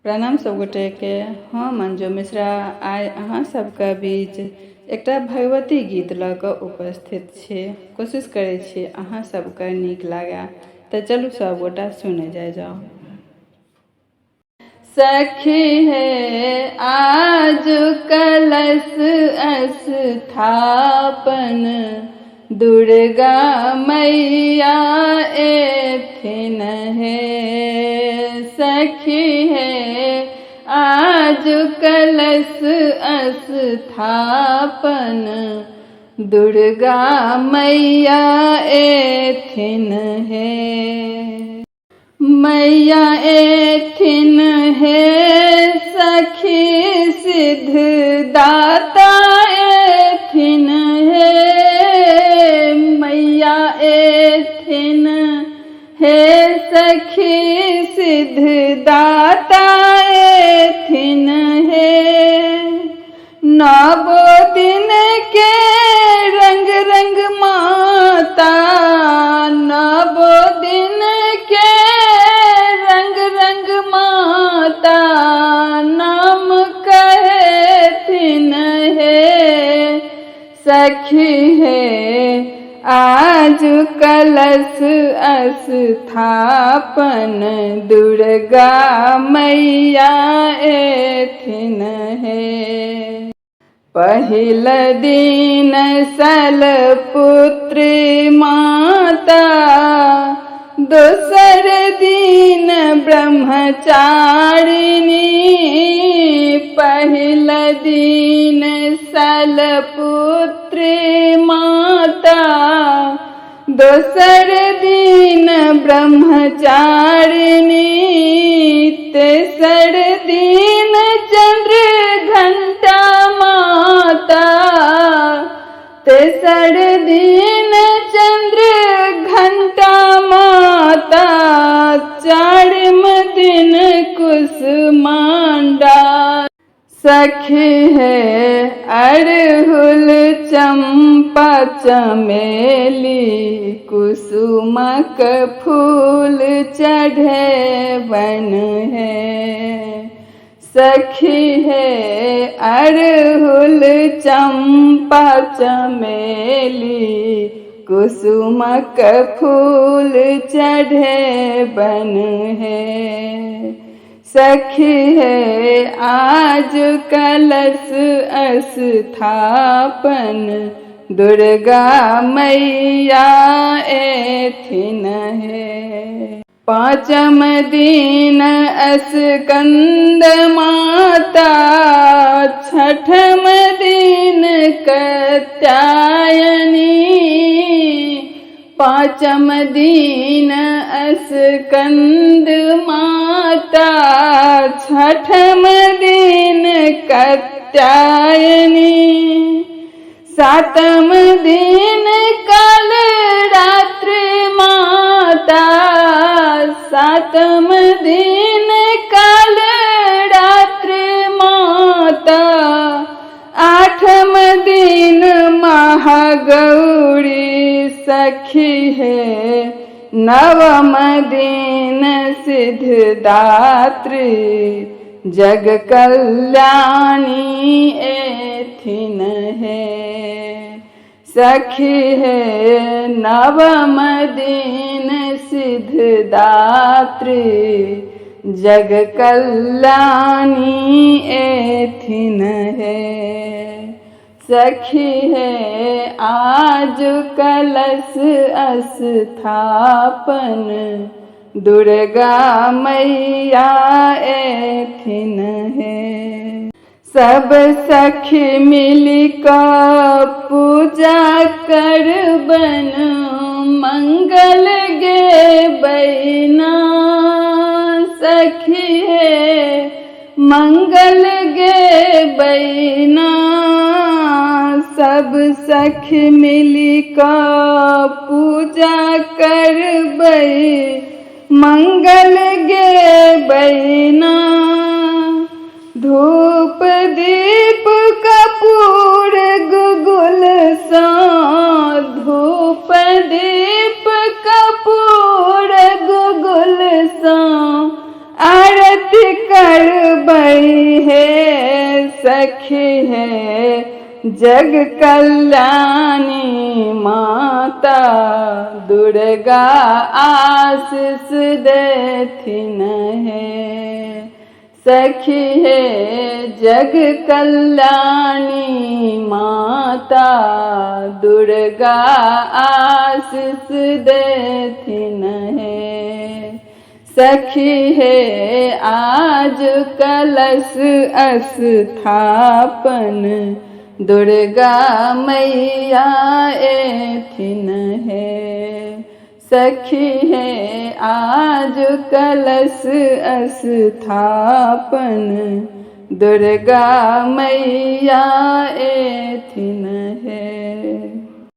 प्रणाम सब गोटे के। हम अंजू मिश्रा आइ अहाँ सबके बीच एकटा भगवती गीत लऽ कऽ उपस्थित छी। कोशिश करै छी अहाँ सबके नीक लागे, तऽ चलू सब गोटा सुने जाओ। सखी है आज कलश स्थापन, दुर्गा मैया एथिन है। सखी है आज कलश स्थापन, दुर्गा मैया एथिन है। मैया एथिन है सखी सिद्धदाता एथिन है। मैया एथिन है सखी सिद्धदाता एथिन है। नवो दिन के रंग रंग माता, नवो दिन के रंग रंग माता, नाम कहथिन है। सखी है आज कलश स्थापन, दुर्गा मैया एथिन है। पहिल दिन सलपुत्री माता, दोसर दिन ब्रह्मचारिणी। पहिल दिन सलपुत्री माता, दोसर दिन ब्रह्मचारिणी। तेसर दिन चंद्र घंटा माता, तेसर दिन चंद्र घंटा माता। चारिम दिन कुसुमांडा। सखी है अड़हुल चंपा चमेली, कुसुमक फूल चढ़े बन है। सखी है अड़हुल चंपा चमेली, कुसुमक फूल चढ़े बन है। सखी है आज कलश स्थापन, दुर्गा मैया एथिन है। पाँचम दिन स्कंद माता, छठम दिन कात्यायनी। पाँचम दिन स्कंद माता, छठम दिन कात्यायनी। सातम दिन काल रात्रि माता, सातम दिन काल रात्रि माता। आठम दिन महागौरी। सखी है नवम दिन सिद्धदात्री, जग कल्याणी एथिन है। सखी है नवम दिन सिद्धदात्री, जग कल्याणी एथिन है। सखी है आज कलश स्थापन, दुर्गा मैया एथिन है। सब सखी मिली का पूजा करबन, मंगल गे बैना। सखी है मंगल गे बैना। सब सखी मिली का पूजा करबै, मंगल गे बैना। धूप दीप कपूर गुगुल सा, धूप दीप कपूर गुगुल सा। आरती कर बड़ी है सखी है जग कल्याणी माता दुर्गा आशीष देथिन है सखी है जग कल्याणी माता दुर्गा आशीष देथिन है सखी है आज कलश स्थापन दुर्गा मैया एथिन है सखी है आज कलश स्थापन दुर्गा मैया एथिन है।